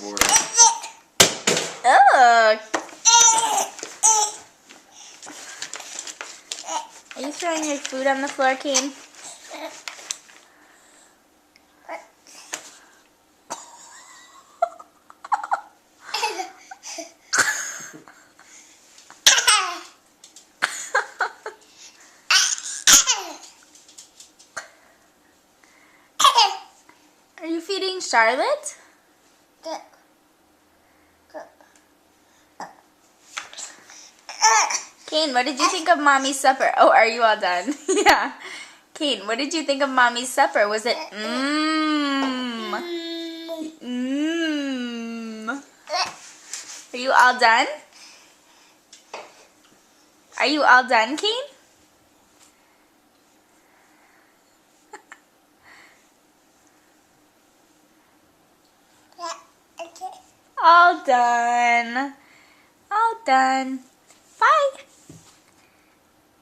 board. Oh. Are you throwing your food on the floor, Kane? Are you feeding Charlotte? Kane, what did you think of Mommy's supper? Oh, are you all done? Yeah. Kane, what did you think of Mommy's supper? Was it Are you all done? Are you all done, Kane? All done. All done. Bye.